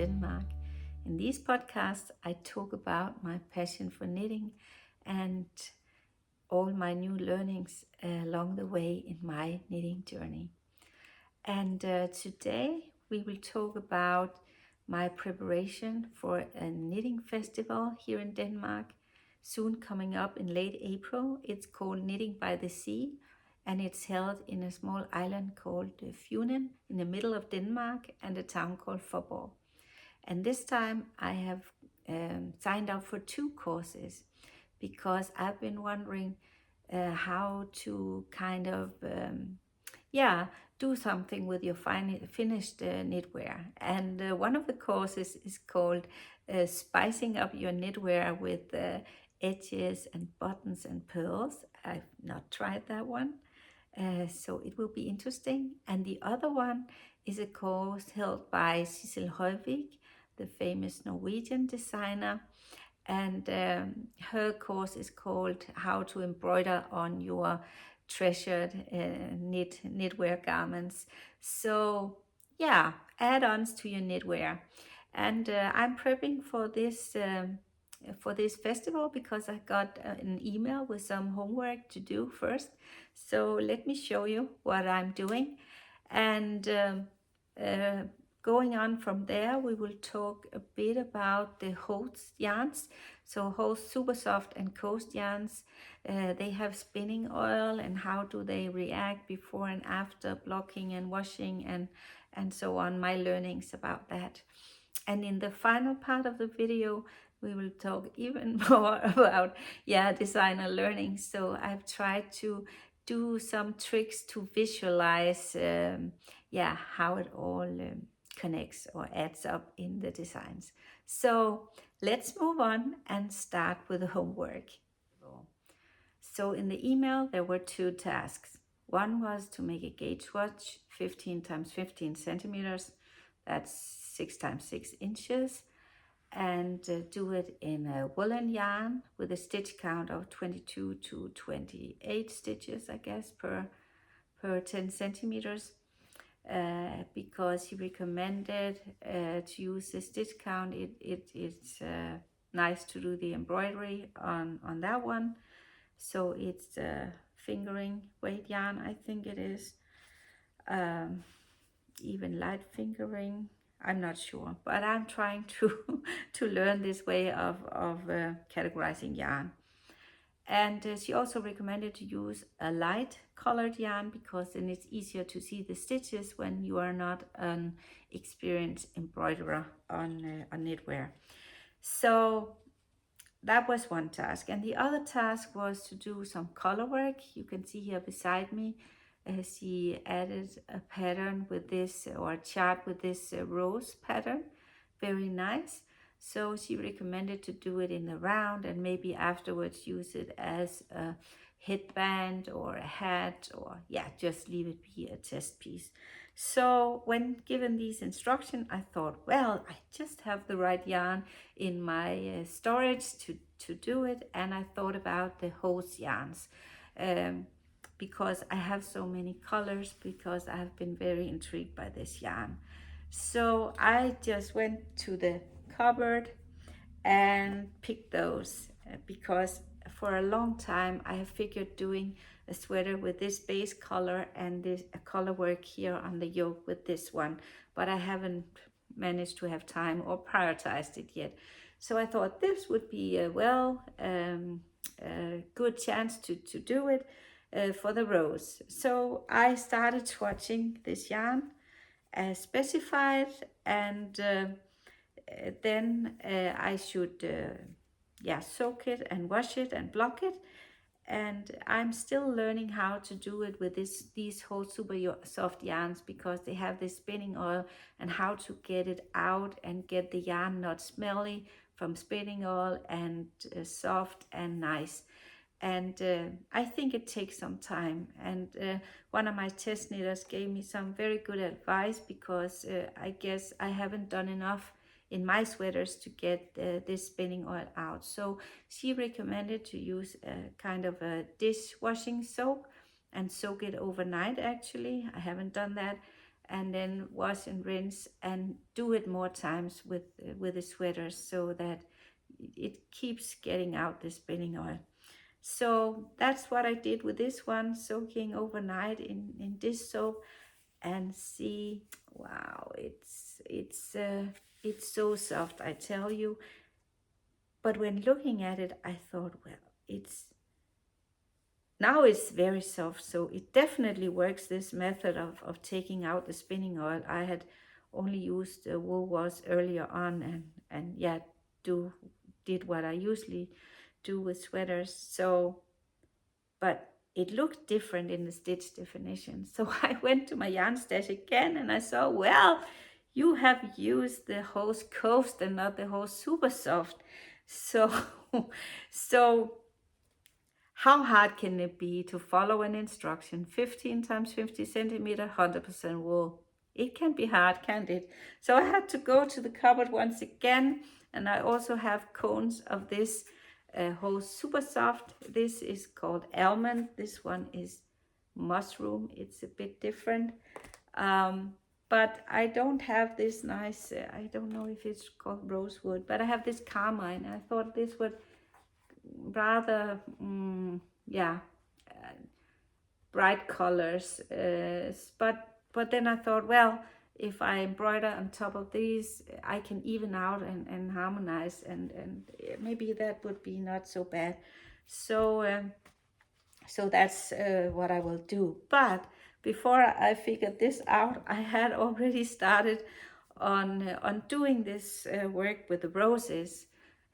Denmark. In these podcasts, I talk about my passion for knitting and all my new learnings along the way in my knitting journey. And today we will talk about my preparation for a knitting festival here in Denmark, soon coming up in late April. It's called Knitting by the Sea, and it's held in a small island called Funen in the middle of Denmark and a town called Fåborg. And this time I have signed up for 2 courses because I've been wondering how to kind of do something with your finished knitwear. And one of the courses is called Spicing Up Your Knitwear with edges and buttons and pearls. I've not tried that one, so it will be interesting. And the other one is a course held by Sidsel Hoivik, the famous Norwegian designer. And her course is called How to Embroider on Your Treasured knitwear garments. So yeah, add-ons to your knitwear. And I'm prepping for this festival because I got an email with some homework to do first. So let me show you what I'm doing. And going on from there, we will talk a bit about the Holst Yarns. So Holst Supersoft and Holst Yarns, they have spinning oil, and how do they react before and after blocking and washing and so on, my learnings about that. And in the final part of the video, we will talk even more about designer learning. So I've tried to do some tricks to visualize how it all connects or adds up in the designs. So let's move on and start with the homework. So in the email there were 2 tasks. One was to make a gauge swatch 15 times 15 centimeters, that's 6 times 6 inches, and do it in a woolen yarn with a stitch count of 22 to 28 stitches, I guess, per 10 centimeters. Because he recommended to use the stitch count. It's nice to do the embroidery on that one. So it's fingering weight yarn, I think it is. Even light fingering, I'm not sure, but I'm trying to learn this way of categorizing yarn. And she also recommended to use a light colored yarn because then it's easier to see the stitches when you are not an experienced embroiderer on knitwear. So that was one task. And the other task was to do some color work. You can see here beside me, she added a pattern with this, or a chart with this rose pattern. Very nice. So she recommended to do it in a round and maybe afterwards use it as a headband or a hat, or just leave it be a test piece. So when given these instructions, I thought, well, I just have the right yarn in my storage to do it. And I thought about the Holst Yarns because I have so many colors, because I have been very intrigued by this yarn. So I just went to the cupboard and picked those because for a long time I have figured doing a sweater with this base color and this color work here on the yoke with this one, but I haven't managed to have time or prioritized it yet. So I thought this would be a good chance to do it for the rose. So I started swatching this yarn as specified, and then I should soak it and wash it and block it. And I'm still learning how to do it with these Holst Supersoft yarns because they have this spinning oil, and how to get it out and get the yarn not smelly from spinning oil and soft and nice. And I think it takes some time. And one of my test knitters gave me some very good advice because I guess I haven't done enough in my sweaters to get this spinning oil out. So she recommended to use a kind of a dishwashing soap and soak it overnight. Actually, I haven't done that. and then wash and rinse, and do it more times with the sweaters so that it keeps getting out the spinning oil. So that's what I did with this one, soaking overnight in dish soap, and see, wow, it's so soft, I tell you. But when looking at it, I thought, well, now it's very soft, so it definitely works, this method of taking out the spinning oil. I had only used wool wash earlier on, and yeah, did what I usually do with sweaters. So, but it looked different in the stitch definition. So I went to my yarn stash again, and I saw, well, you have used the Holst Coast and not the Holst Supersoft. So, so how hard can it be to follow an instruction? 15 times 50 centimeter, 100% wool. It can be hard, can't it? So I had to go to the cupboard once again, and I also have cones of this whole super soft. This is called almond. This one is mushroom. It's a bit different. But I don't have this nice, I don't know if it's called rosewood, but I have this carmine. I thought this would rather, yeah, bright colors. But then I thought, well, if I embroider on top of these, I can even out and harmonize, and maybe that would be not so bad. So so that's what I will do. But before I figured this out, I had already started on doing this work with the roses,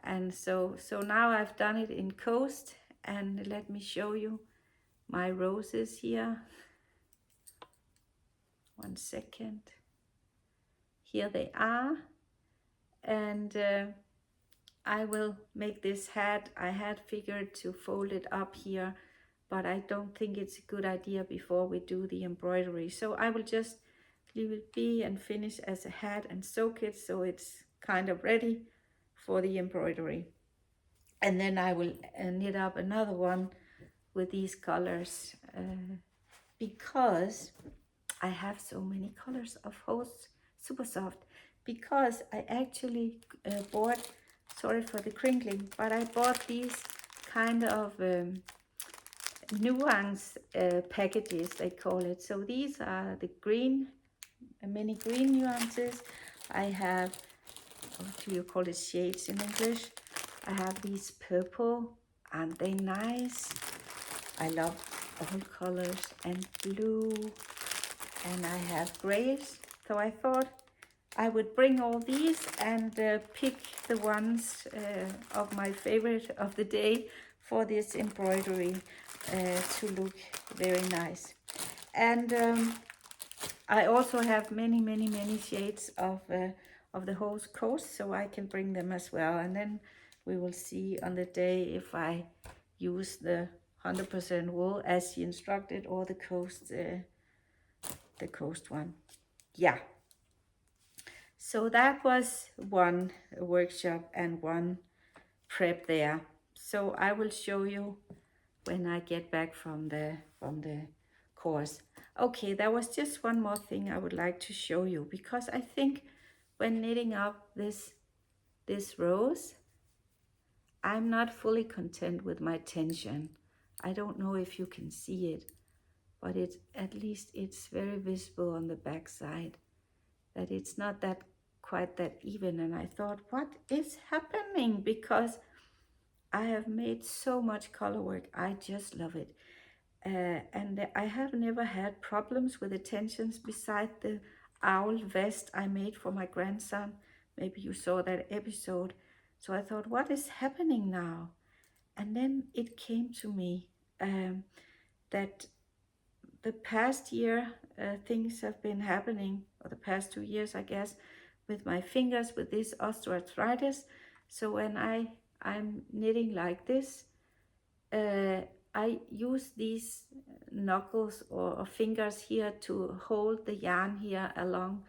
and so now I've done it in Coast, and let me show you my roses here. One second. Here they are, and I will make this hat. I had figured to fold it up here, but I don't think it's a good idea before we do the embroidery. So I will just leave it be and finish as a hat and soak it so it's kind of ready for the embroidery. And then I will knit up another one with these colors because I have so many colors of Holst Supersoft, because I actually bought, sorry for the crinkling, but I bought these kind of nuance packages, they call it. So these are the green, many green nuances. I have, what do you call it, shades in English. I have these purple, aren't they nice? I love all colors, and blue, and I have grays. So I thought I would bring all these and pick the ones of my favorite of the day for this embroidery to look very nice. And I also have many shades of the Holst Coast, so I can bring them as well. And then we will see on the day if I use the 100% wool as she instructed, or the Coast one. Yeah. So that was one workshop and one prep there. So I will show you when I get back from the course. Okay, there was just one more thing I would like to show you, because I think when knitting up this rose, I'm not fully content with my tension. I don't know if you can see it, but at least it's very visible on the back side that it's not that quite that even. And I thought, what is happening? Because I have made so much color work. I just love it. And I have never had problems with the tensions beside the owl vest I made for my grandson. Maybe you saw that episode. So I thought, what is happening now? And then it came to me that the past year things have been happening, or the past 2 years, I guess, with my fingers with this osteoarthritis. So when I'm knitting like this, I use these knuckles or fingers here to hold the yarn here along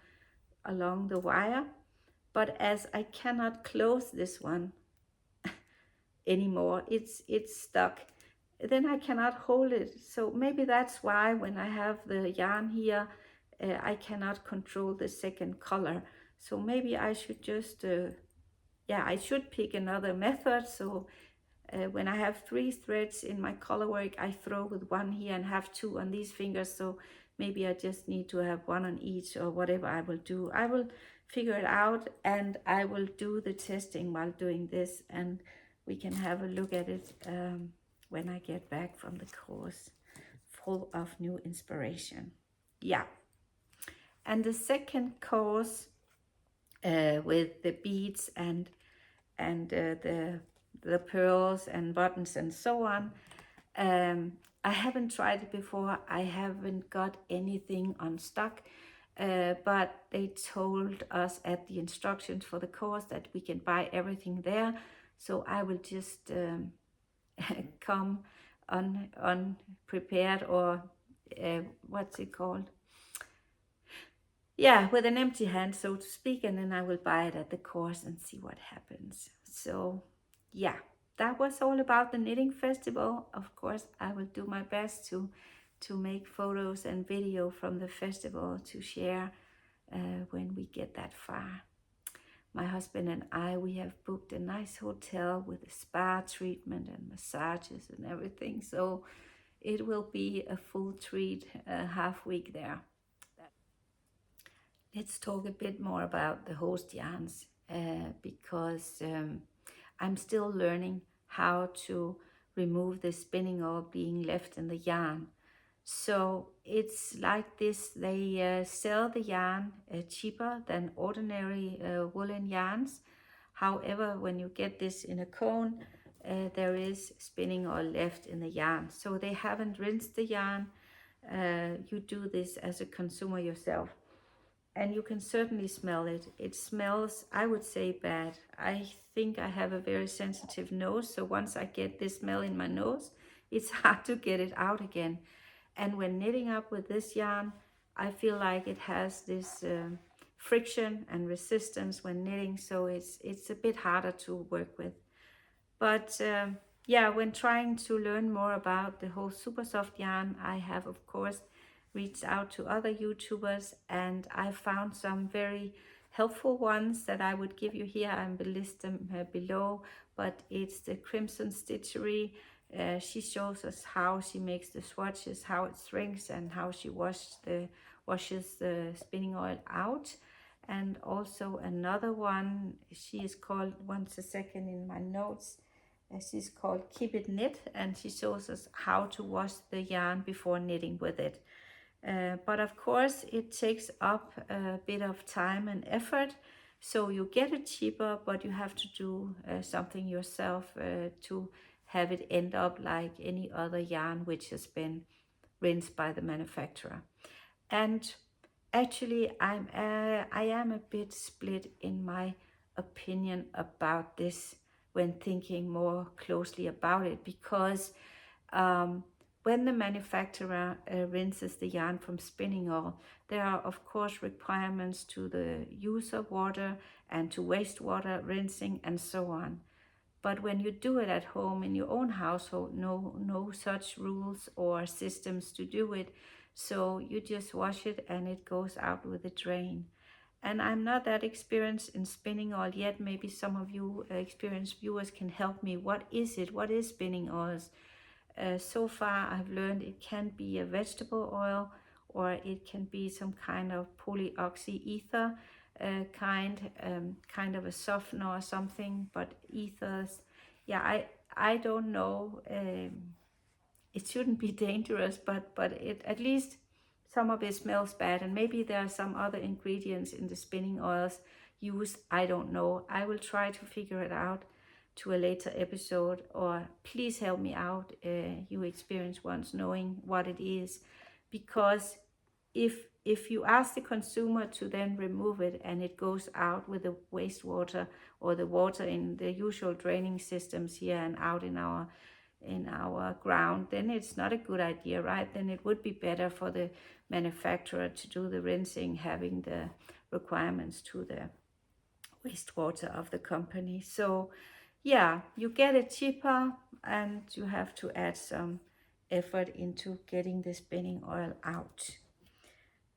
the wire. But as I cannot close this one anymore, it's stuck, then I cannot hold it. So maybe that's why when I have the yarn here I cannot control the second color. So maybe I should just, yeah, I should pick another method. So when I have 3 threads in my Colourwork, I throw with 1 here and have 2 on these fingers. So maybe I just need to have 1 on each, or whatever I will do. I will figure it out, and I will do the testing while doing this, and we can have a look at it when I get back from the course, full of new inspiration. Yeah. And the second course with the beads and the pearls and buttons and so on, I haven't tried it before. I haven't got anything on stock, but they told us at the instructions for the course that we can buy everything there. So I will just come unprepared, or what's it called? Yeah, with an empty hand, so to speak, and then I will buy it at the course and see what happens. So yeah, that was all about the knitting festival. Of course, I will do my best to make photos and video from the festival to share when we get that far. My husband and I, we have booked a nice hotel with a spa treatment and massages and everything. So it will be a full treat, half week there. Let's talk a bit more about the Holst Yarns, because I'm still learning how to remove the spinning oil being left in the yarn. So it's like this: they sell the yarn cheaper than ordinary woolen yarns. However, when you get this in a cone, there is spinning oil left in the yarn. So they haven't rinsed the yarn. You do this as a consumer yourself, and you can certainly smell it. It smells, I would say, bad. I think I have a very sensitive nose, so once I get this smell in my nose, it's hard to get it out again. And when knitting up with this yarn, I feel like it has this friction and resistance when knitting, so it's a bit harder to work with. But yeah, when trying to learn more about the whole Supersoft yarn, I have, of course, reached out to other YouTubers, and I found some very helpful ones that I would give you here. I will list them below, but it's the Crimson Stitchery. She shows us how she makes the swatches, how it shrinks, and how she washes the spinning oil out. And also another one, she is called, once a second in my notes, she's called Keep It Knit, and she shows us how to wash the yarn before knitting with it. But of course it takes up a bit of time and effort, so you get it cheaper, but you have to do something yourself to have it end up like any other yarn which has been rinsed by the manufacturer. And actually I am a bit split in my opinion about this when thinking more closely about it, because when the manufacturer rinses the yarn from spinning oil, there are of course requirements to the use of water and to wastewater rinsing and so on. But when you do it at home in your own household, no such rules or systems to do it. So you just wash it and it goes out with a drain. And I'm not that experienced in spinning oil yet. Maybe some of you experienced viewers can help me. What is it? What is spinning oils? So far I've learned it can be a vegetable oil, or it can be some kind of polyoxy ether kind of a softener or something, but ethers, yeah, I don't know. It shouldn't be dangerous, but it, at least some of it smells bad, and maybe there are some other ingredients in the spinning oils used. I don't know. I will try to figure it out to a later episode, or please help me out, you experienced ones, knowing what it is, because if you ask the consumer to then remove it and it goes out with the wastewater or the water in the usual draining systems here and out in our ground, then it's not a good idea, right? Then it would be better for the manufacturer to do the rinsing, having the requirements to the wastewater of the company. So yeah, you get it cheaper, and you have to add some effort into getting the spinning oil out.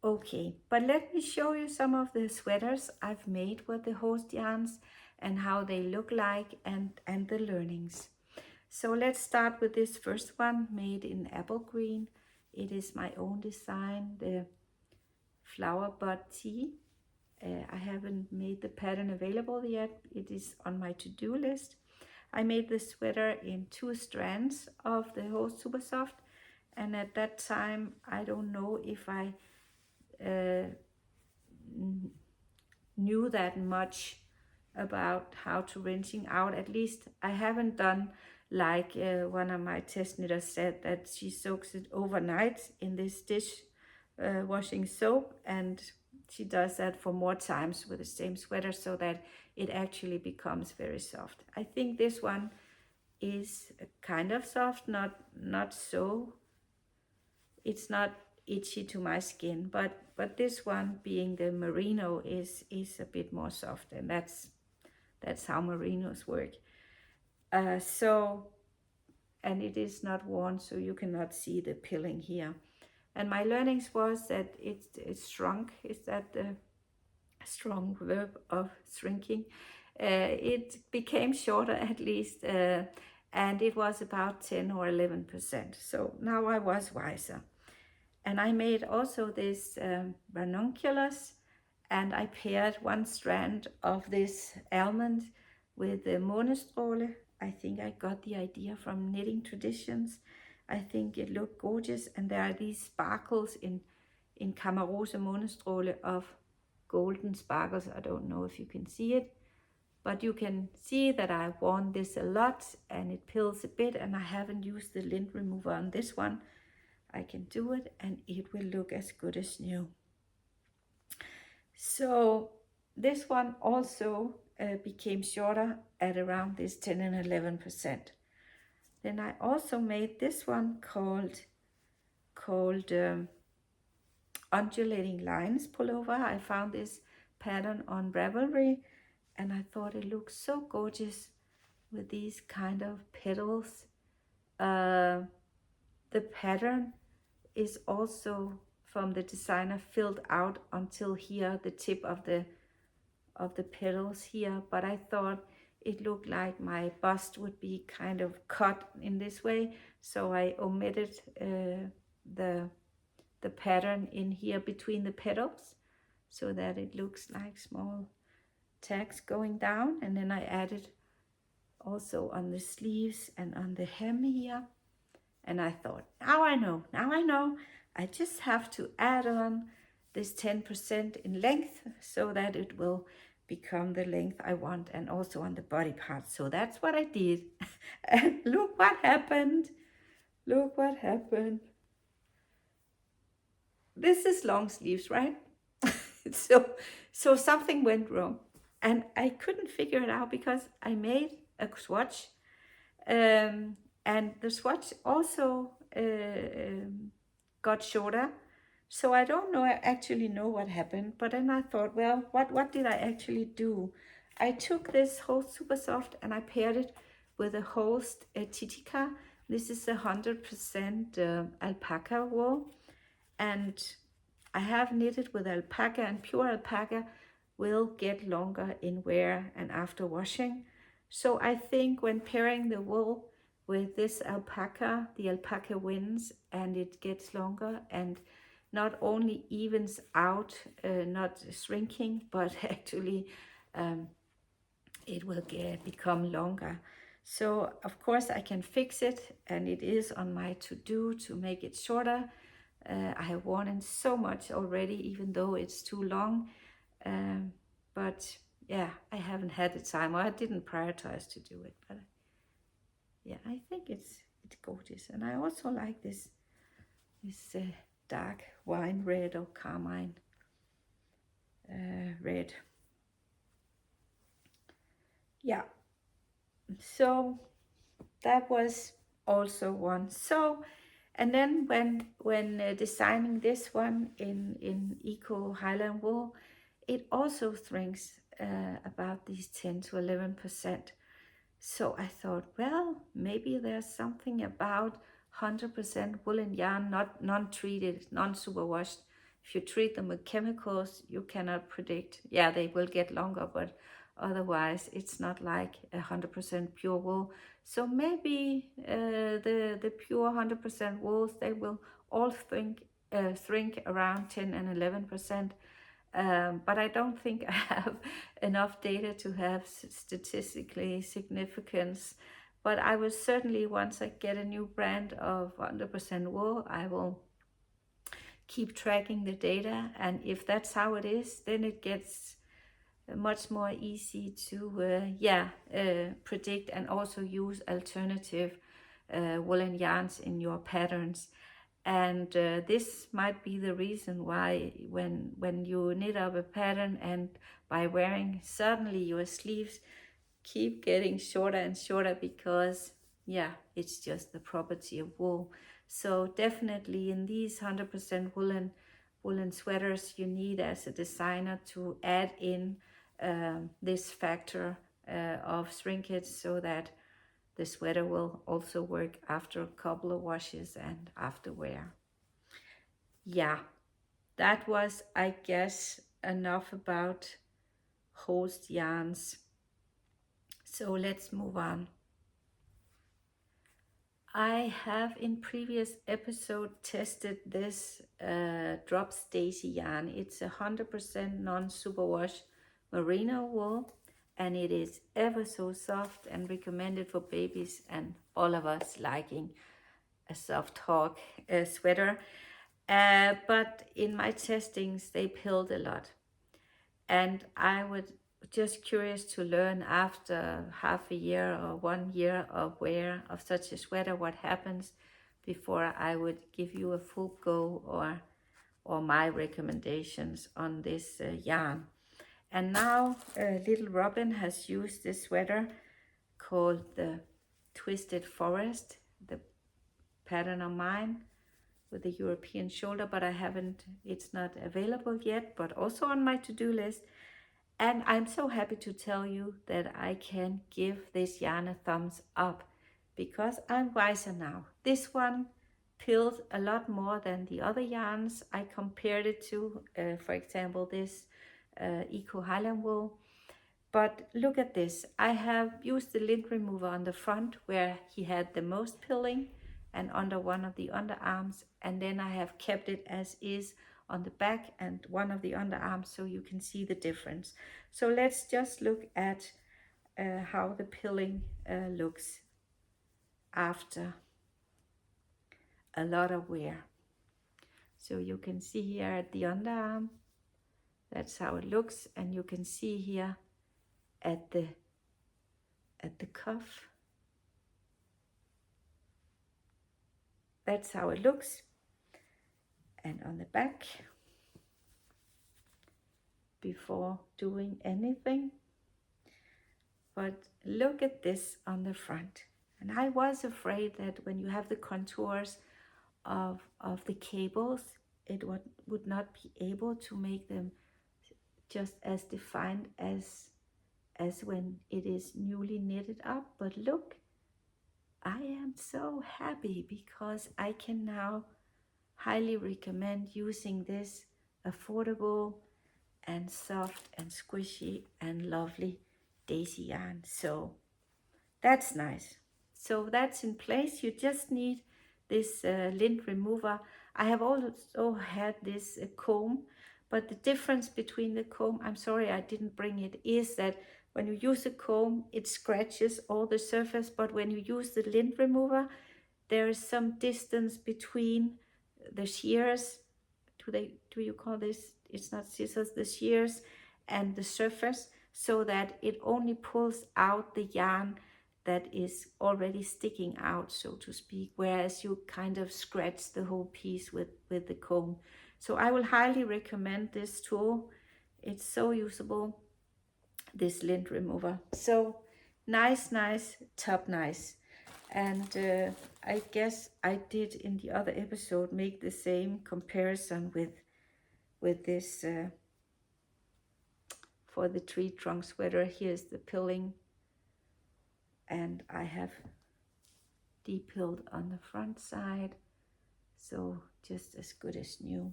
Okay, but let me show you some of the sweaters I've made with the Holst Yarns and how they look like and the learnings. So let's start with this first one made in apple green. It is my own design, the flower bud tee. I haven't made the pattern available yet. It is on my to-do list. I made the sweater in 2 strands of the Holst Supersoft, and at that time I don't know if I knew that much about how to rinsing out. At least I haven't done like one of my test knitters said, that she soaks it overnight in this dish washing soap, and she does that for more times with the same sweater so that it actually becomes very soft. I think this one is kind of soft, not so, it's not itchy to my skin, but this one, being the merino, is a bit more soft, and that's how merinos work. And it is not worn, so you cannot see the pilling here. And my learnings was that it shrunk. Is that the strong verb of shrinking? It became shorter at least, and it was about 10 or 11%. So now I was wiser. And I made also this ranunculus, and I paired one strand of this almond with the månestråle. I think I got the idea from Knitting Traditions. I think it looked gorgeous, and there are these sparkles in Kamarose månestråle of golden sparkles. I don't know if you can see it, but you can see that I've worn this a lot, and it pills a bit, and I haven't used the lint remover on this one. I can do it, and it will look as good as new. So this one also became shorter at around this 10 and 11%. Then I also made this one called undulating lines pullover. I found this pattern on Ravelry, and I thought it looked so gorgeous with these kind of petals. The pattern is also from the designer filled out until here, the tip of the petals here, but I thought it looked like my bust would be kind of cut in this way, so I omitted the pattern in here between the petals so that it looks like small tags going down. And then I added also on the sleeves and on the hem here. And I thought, now I know, I just have to add on this 10% in length so that it will become the length I want, and also on the body part. So that's what I did. And look what happened. Look what happened. This is long sleeves, right? So something went wrong. And I couldn't figure it out because I made a swatch. And the swatch also got shorter. So I don't actually know what happened. But then I thought, well, what did I actually do? I took this Holst Supersoft and I paired it with a Holst Titica. This is 100% alpaca wool. And I have knitted with alpaca, and pure alpaca will get longer in wear and after washing. So I think when pairing the wool with this alpaca, the alpaca wins and it gets longer, and not only evens out, not shrinking, but actually it will become longer. So of course I can fix it, and it is on my to-do to make it shorter. I have worn it so much already, even though it's too long. But yeah, I haven't had the time, or I didn't prioritize to do it. But yeah, I think it's gorgeous. And I also like this dark wine red or carmine red. Yeah, so that was also one. So, and then when designing this one in Eco Highland wool, it also shrinks about these 10 to 11%. So I thought, well, maybe there's something about 100% woolen yarn, not non-treated, non-superwashed if you treat them with chemicals, you cannot predict. Yeah, they will get longer, but otherwise it's not like 100% pure wool. So maybe the pure 100% wools, they will all shrink around 10 and 11%. But I don't think I have enough data to have statistically significance. But I will certainly, once I get a new brand of 100% wool, I will keep tracking the data. And if that's how it is, then it gets much more easy to predict and also use alternative woolen yarns in your patterns. And this might be the reason why when you knit up a pattern and by wearing, suddenly your sleeves keep getting shorter and shorter, because yeah, it's just the property of wool. So definitely in these 100% woolen sweaters, you need as a designer to add in this factor of shrinkage, so that the sweater will also work after a couple of washes and after wear. Yeah, that was, I guess, enough about Holst Yarns. So let's move on. I have in previous episode tested this Drops Daisy yarn. It's 100% non-superwash merino wool, and it is ever so soft and recommended for babies and all of us liking a soft hog sweater. But in my testings, they pilled a lot. And I was just curious to learn, after half a year or 1 year of wear of such a sweater, what happens, before I would give you a full go or my recommendations on this yarn. And now little Robin has used this sweater called the Twisted Forest, the pattern of mine, with the European shoulder, but it's not available yet, but also on my to-do list. And I'm so happy to tell you that I can give this yarn a thumbs up, because I'm wiser now. This one pills a lot more than the other yarns I compared it to, for example, this Eco Highland wool. But look at this. I have used the lint remover on the front where he had the most pilling, and under one of the underarms, and then I have kept it as is on the back and one of the underarms, so you can see the difference. So let's just look at how the pilling looks after a lot of wear. So you can see here at the underarm, that's how it looks, and you can see here at the cuff, that's how it looks, and on the back, before doing anything. But look at this on the front. And I was afraid that when you have the contours of the cables, it would not be able to make them just as defined as when it is newly knitted up. But look, I am so happy, because I can now highly recommend using this affordable and soft and squishy and lovely daisy yarn. So that's nice. So that's in place. You just need this lint remover. I have also had this comb, but the difference between the comb, I'm sorry I didn't bring it, is that when you use a comb, it scratches all the surface, but when you use the lint remover, there is some distance between the shears, do you call this, it's not scissors, the shears, and the surface, so that it only pulls out the yarn that is already sticking out, so to speak, whereas you kind of scratch the whole piece with the comb. So I will highly recommend this tool. It's so usable, this lint remover. So nice, top nice. And I guess I did in the other episode make the same comparison with this for the tree trunk sweater. Here's the pilling, and I have depilled on the front side, so just as good as new.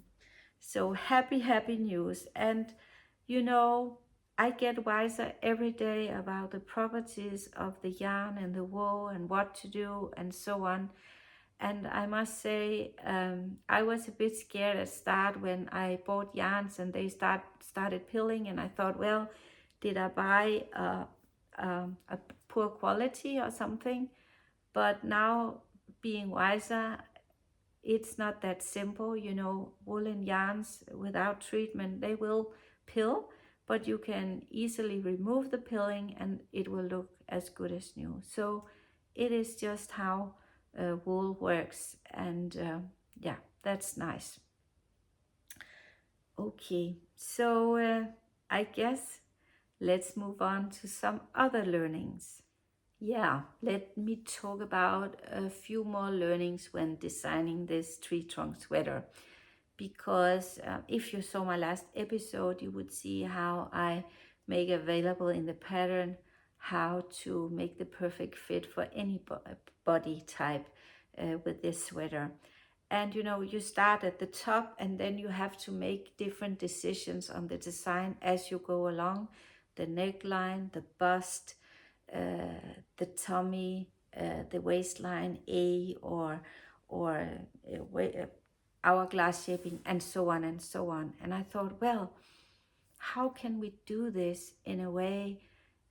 So happy news. And you know, I get wiser every day about the properties of the yarn and the wool and what to do and so on. And I must say, I was a bit scared at start when I bought yarns and they started pilling, and I thought, well, did I buy a poor quality or something? But now, being wiser, it's not that simple. You know, woolen yarns without treatment, they will pill, but you can easily remove the pilling and it will look as good as new. So it is just how wool works, and yeah, that's nice. Okay, so I guess let's move on to some other learnings. Yeah, let me talk about a few more learnings when designing this tree trunk sweater. Because if you saw my last episode, you would see how I make available in the pattern how to make the perfect fit for any body type with this sweater. And you know, you start at the top and then you have to make different decisions on the design as you go along. The neckline, the bust, the tummy, the waistline, A or hourglass shaping, and so on and so on. And I thought, well, how can we do this in a way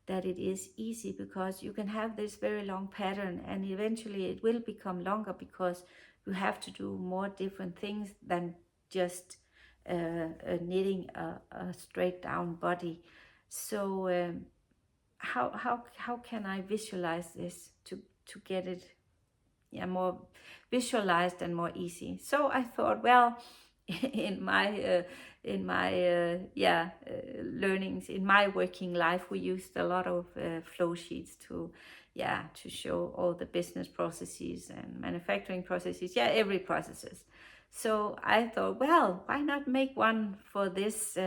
that it is easy? Because you can have this very long pattern and eventually it will become longer because you have to do more different things than just knitting a straight down body. So how can I visualize this to get it, yeah, more visualized and more easy? So I thought, well, in my learnings in my working life, we used a lot of flow sheets to show all the business processes and manufacturing processes, every processes. So I thought, well, why not make one for this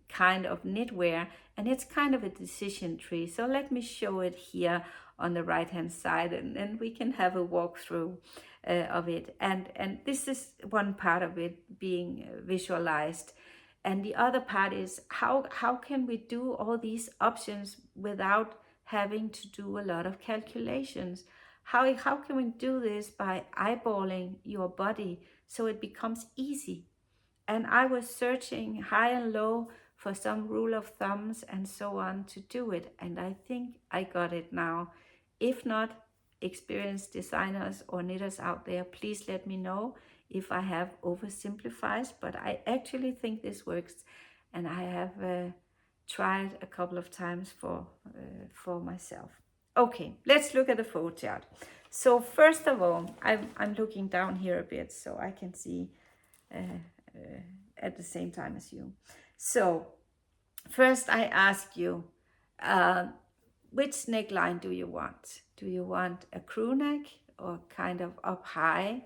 kind of knitwear? And it's kind of a decision tree. So let me show it here on the right hand side, and then we can have a walkthrough of it. And this is one part of it being visualized. And the other part is how can we do all these options without having to do a lot of calculations? How can we do this by eyeballing your body so it becomes easy? And I was searching high and low for some rule of thumbs and so on to do it. And I think I got it now. If not, experienced designers or knitters out there, please let me know if I have oversimplified. But I actually think this works. And I have tried a couple of times for myself. Okay, let's look at the flow chart. So first of all, I'm looking down here a bit so I can see at the same time as you. So first I ask you, which neckline do you want? Do you want a crew neck or kind of up high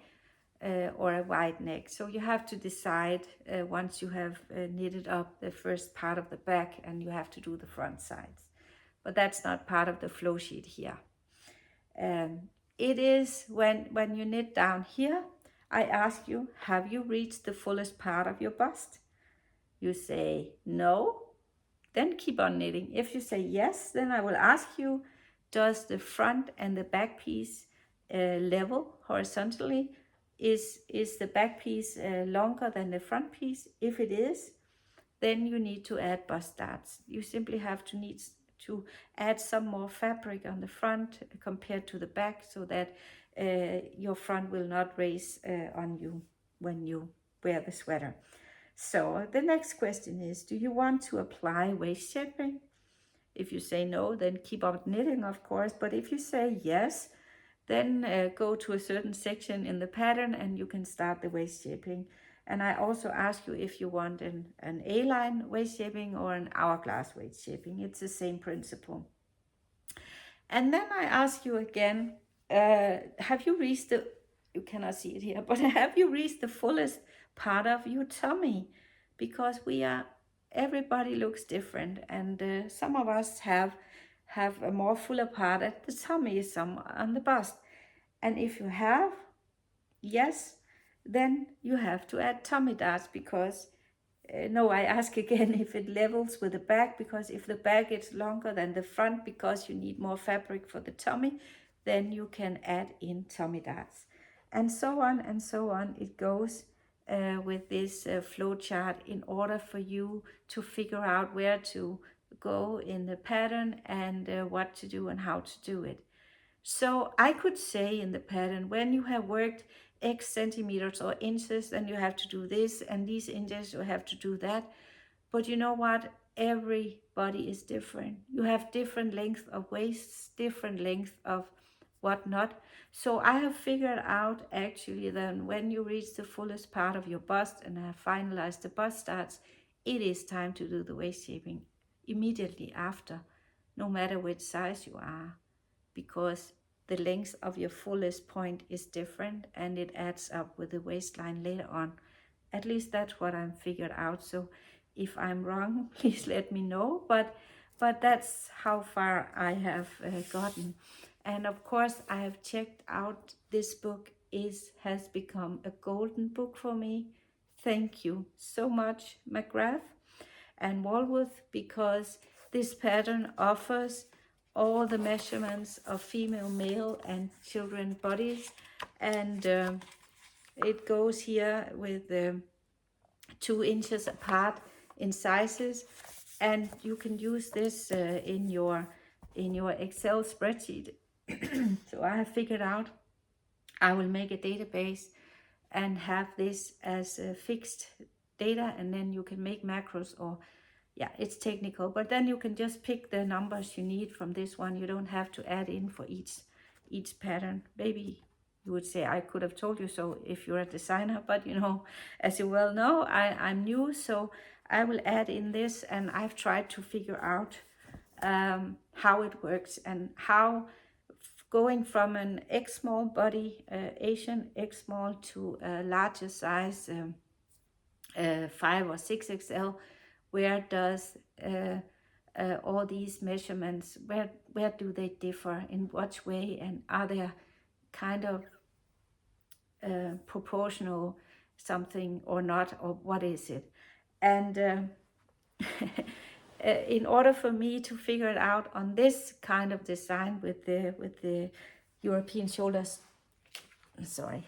or a wide neck? So you have to decide once you have knitted up the first part of the back, and you have to do the front sides. But that's not part of the flow sheet here. It is when you knit down here, I ask you, have you reached the fullest part of your bust? You say no, then keep on knitting. If you say yes, then I will ask you, does the front and the back piece level horizontally? Is the back piece longer than the front piece? If it is, then you need to add bust darts. You simply have to add some more fabric on the front compared to the back, so that your front will not raise on you when you wear the sweater. So the next question is, do you want to apply waist shaping? If you say no, then keep on knitting, of course. But if you say yes, then go to a certain section in the pattern and you can start the waist shaping. And I also ask you if you want an A-line waist shaping or an hourglass waist shaping. It's the same principle. And then I ask you again, have you reached the, you cannot see it here, but have you reached the fullest part of your tummy? Because everybody looks different, and some of us have a more fuller part at the tummy, some on the bust. And if you have, yes, then you have to add tummy darts, because no, I ask again if it levels with the back, because if the back is longer than the front because you need more fabric for the tummy, then you can add in tummy darts. And so on and so on it goes with this flow chart, in order for you to figure out where to go in the pattern and what to do and how to do it. So I could say in the pattern, when you have worked X centimeters or inches, then you have to do this, and these inches you have to do that. But you know what? Everybody is different. You have different length of waists, different length of whatnot. So I have figured out actually that when you reach the fullest part of your bust and have finalized the bust starts, it is time to do the waist shaping immediately after, no matter which size you are, because the length of your fullest point is different and it adds up with the waistline later on. At least that's what I'm figured out. So if I'm wrong, please let me know. But that's how far I have gotten. And of course, I have checked out this book. Has become a golden book for me. Thank you so much, McGrath and Walworth, because this pattern offers all the measurements of female, male, and children bodies, and it goes here with 2 inches apart in sizes, and you can use this in your Excel spreadsheet. So I have figured out I will make a database and have this as a fixed data, and then you can make macros, or yeah, it's technical, but then you can just pick the numbers you need from this one. You don't have to add in for each pattern. Maybe you would say I could have told you so if you're a designer, but you know, as you well know, I'm new, so I will add in this, and I've tried to figure out how it works, and how going from an X small body, Asian X small, to a larger size, 5 or 6XL, where does all these measurements, where do they differ, in what way, and are there kind of proportional something or not, or what is it? And in order for me to figure it out on this kind of design with the European shoulders, sorry,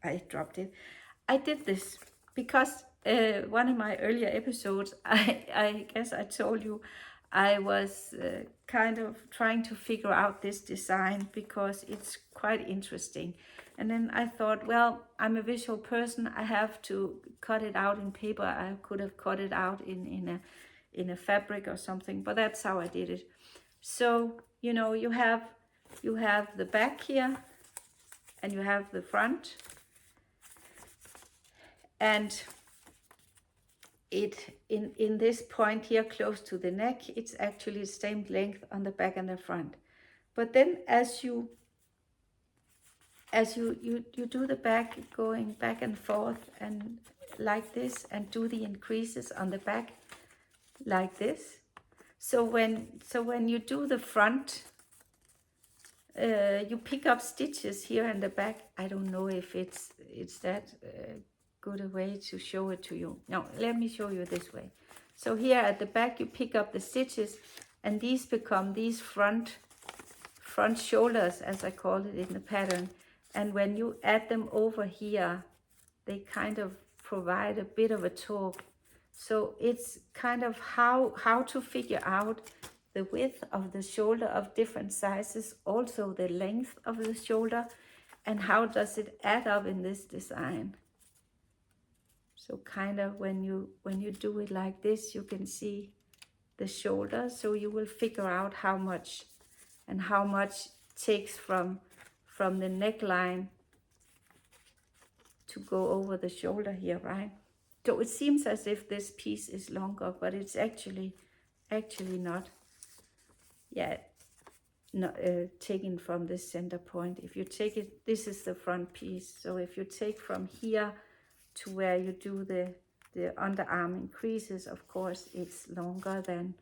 I dropped it. I did this because one of my earlier episodes, I guess I told you I was kind of trying to figure out this design because it's quite interesting. And then I thought, well, I'm a visual person. I have to cut it out in paper. I could have cut it out in a fabric or something, but that's how I did it. So, you know, you have the back here, and you have the front, and it in this point here close to the neck, it's actually the same length on the back and the front. But then as you do the back, going back and forth and like this, and do the increases on the back like this. So when you do the front, you pick up stitches here in the back. I don't know if it's that good a way to show it to you. No, let me show you this way. So here at the back you pick up the stitches, and these become these front shoulders, as I call it in the pattern. And when you add them over here, they kind of provide a bit of a torque. So it's kind of how to figure out the width of the shoulder of different sizes, also the length of the shoulder, and how does it add up in this design. So kind of when you do it like this, you can see the shoulder, so you will figure out how much takes from the neckline to go over the shoulder here, right? So it seems as if this piece is longer, but it's actually not. Yeah, no, taken from this center point. If you take it, this is the front piece. So if you take from here to where you do the underarm increases, of course, it's longer than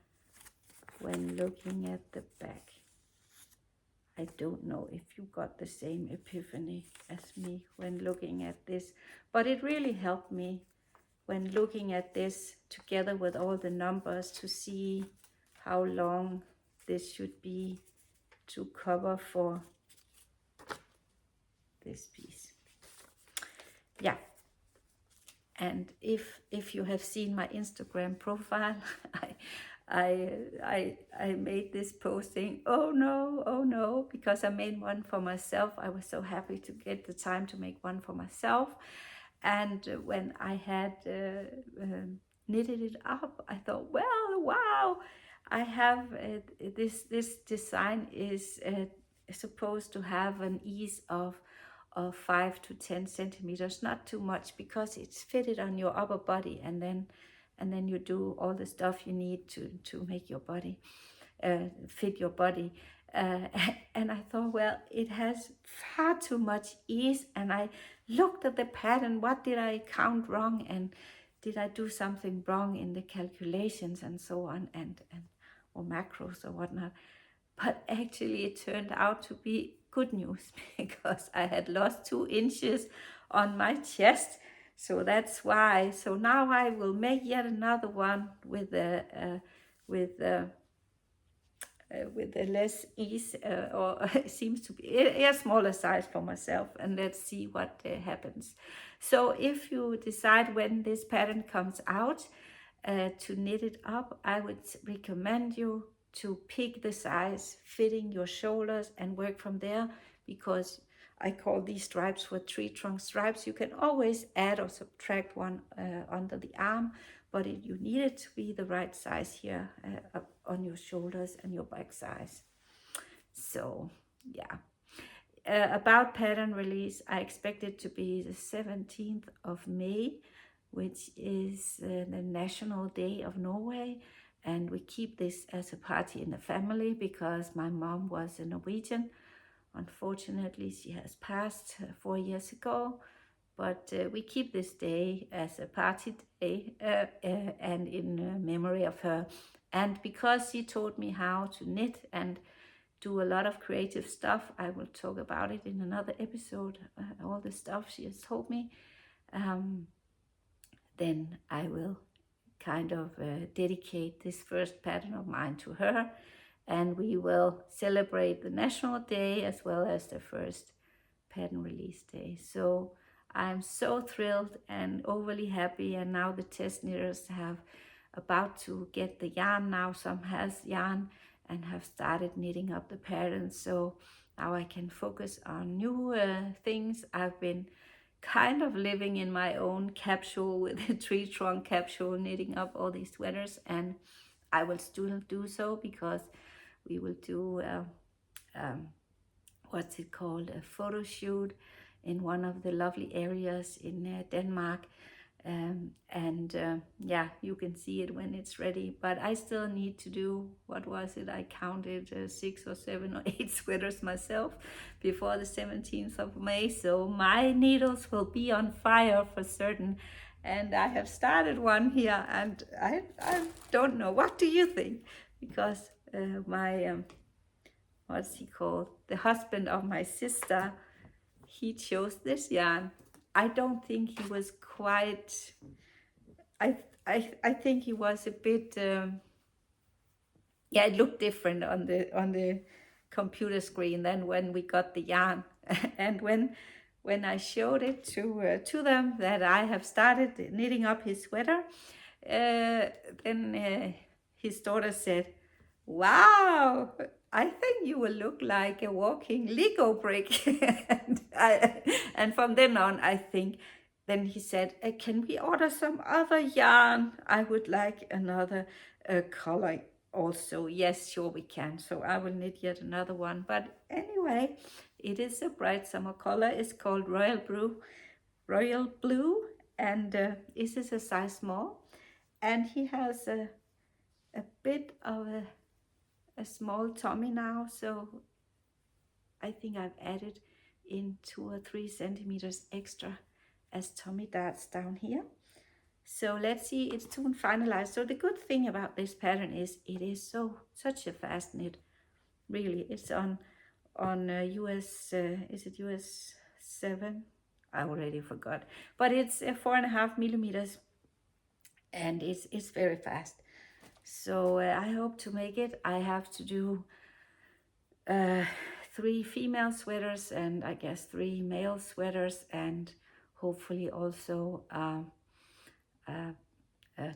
when looking at the back. I don't know if you got the same epiphany as me when looking at this, but it really helped me when looking at this together with all the numbers to see how long this should be to cover for this piece. Yeah, and if you have seen my Instagram profile, I made this posting, oh no, because I made one for myself. I was so happy to get the time to make one for myself. And when I had knitted it up, I thought, well, wow, I have this design is supposed to have an ease of 5 to 10 centimeters, not too much, because it's fitted on your upper body, and then you do all the stuff you need to make your body fit your body. And I thought, well, it has far too much ease. And I looked at the pattern. What did I count wrong? And did I do something wrong in the calculations and so on, and or macros or whatnot? But actually it turned out to be good news because I had lost 2 inches on my chest. So that's why. So now I will make yet another one with a less ease, or it seems to be a smaller size for myself, and let's see what happens. So if you decide when this pattern comes out to knit it up, I would recommend you to pick the size fitting your shoulders and work from there, because I call these stripes for tree trunk stripes. You can always add or subtract one under the arm, but you need it to be the right size here up on your shoulders and your back size. So yeah, about pattern release, I expect it to be the 17th of May, which is the National Day of Norway. And we keep this as a party in the family because my mom was a Norwegian. Unfortunately, she has passed 4 years ago, but we keep this day as a party day and in memory of her. And because she taught me how to knit and do a lot of creative stuff, I will talk about it in another episode, all the stuff she has taught me. Then I will kind of dedicate this first pattern of mine to her, and we will celebrate the National Day as well as the first pattern release day. So I'm so thrilled and overly happy, and now the test knitters have about to get the yarn now. Some has yarn and have started knitting up the patterns, so now I can focus on new things. I've been kind of living in my own capsule with a tree trunk capsule, knitting up all these sweaters, and I will still do so because we will do what's it called, a photo shoot in one of the lovely areas in Denmark. Yeah, you can see it when it's ready, but I still need to do, what was it, I counted 6 or 7 or 8 sweaters myself before the 17th of May, so my needles will be on fire for certain. And I have started one here, and I don't know, what do you think? Because my what's he called, the husband of my sister, he chose this yarn. I don't think he was quite, I think he was a bit yeah, it looked different on the computer screen than when we got the yarn. And when I showed it to them that I have started knitting up his sweater, then his daughter said, wow, I think you will look like a walking Lego brick. And from then on, I think, then he said, can we order some other yarn? I would like another color also. Yes, sure we can. So I will knit yet another one. But anyway, it is a bright summer color. It's called Royal Blue, and this is a size small. And he has a bit of a small tummy now, so I think I've added in 2 or 3 centimeters extra as tummy darts down here. So let's see, it's soon finalized. So the good thing about this pattern is it is such a fast knit. Really, it's on on US, is it US 7? I already forgot, but it's 4.5 millimeters, and it's very fast. So I hope to make it. I have to do 3 female sweaters and I guess 3 male sweaters, and hopefully also a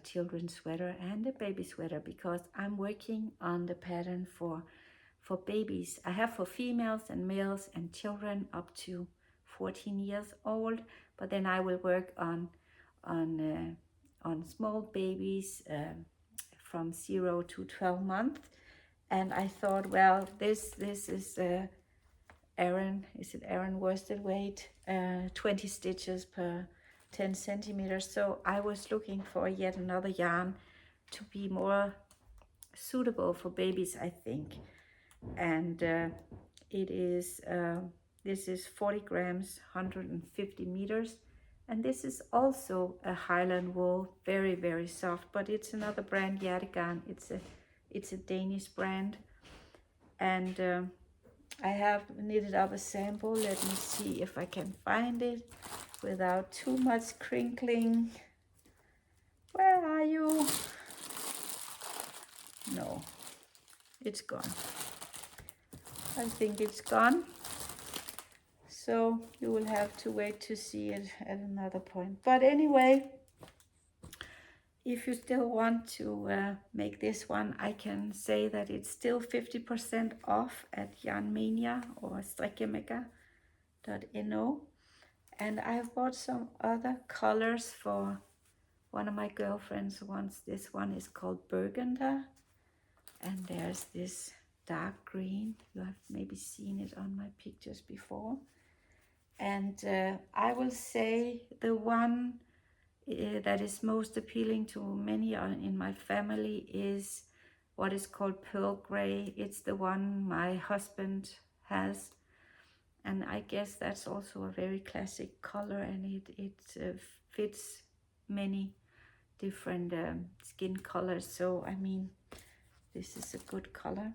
children's sweater and a baby sweater, because I'm working on the pattern for babies. I have for females and males and children up to 14 years old, but then I will work on small babies from 0 to 12 months. And I thought, well, this is Aran, is it Aran worsted weight, 20 stitches per 10 centimeters. So I was looking for yet another yarn to be more suitable for babies, I think. And it is this is 40 grams, 150 meters, and this is also a Highland wool, very, very soft, but it's another brand, Yardigan. It's a Danish brand. And I have knitted up a sample. Let me see if I can find it without too much crinkling. Where are you? No, it's gone. I think it's gone. So you will have to wait to see it at another point. But anyway, if you still want to make this one, I can say that it's still 50% off at Yarnmania or strikkemekka.no. And I have bought some other colors for one of my girlfriends wants. This one is called Burgunder. And there's this dark green. You have maybe seen it on my pictures before. And I will say the one that is most appealing to many in my family is what is called pearl gray. It's the one my husband has, and I guess that's also a very classic color, and it fits many different skin colors. So I mean, this is a good color.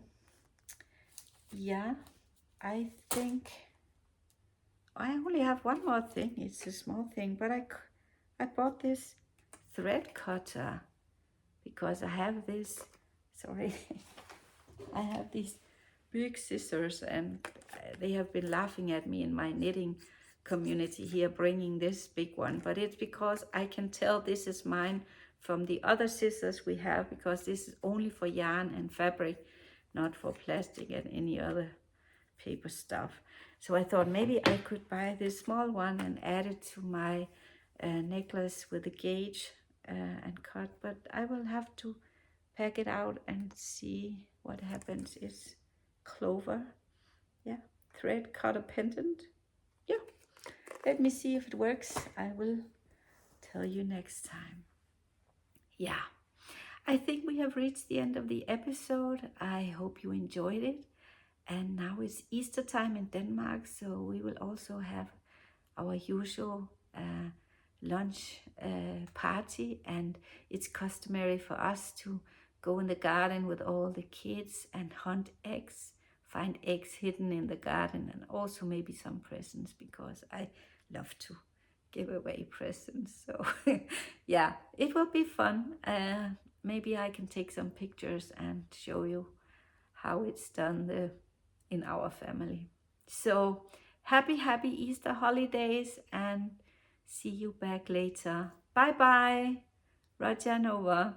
Yeah, I think I only have one more thing. It's a small thing, but I bought this thread cutter because I have this, sorry, I have these big scissors, and they have been laughing at me in my knitting community here bringing this big one, but it's because I can tell this is mine from the other scissors we have, because this is only for yarn and fabric, not for plastic and any other paper stuff. So I thought maybe I could buy this small one and add it to my necklace with a gauge and cut, but I will have to pack it out and see what happens. It's clover, yeah, thread cutter pendant. Yeah, let me see if it works. I will tell you next time. Yeah, I think we have reached the end of the episode. I hope you enjoyed it. And now it's Easter time in Denmark, so we will also have our usual lunch party, and it's customary for us to go in the garden with all the kids and hunt eggs, find eggs hidden in the garden, and also maybe some presents, because I love to give away presents. So yeah, it will be fun. Maybe I can take some pictures and show you how it's done in our family. So happy Easter holidays, and see you back later. Bye bye. Raja Nova.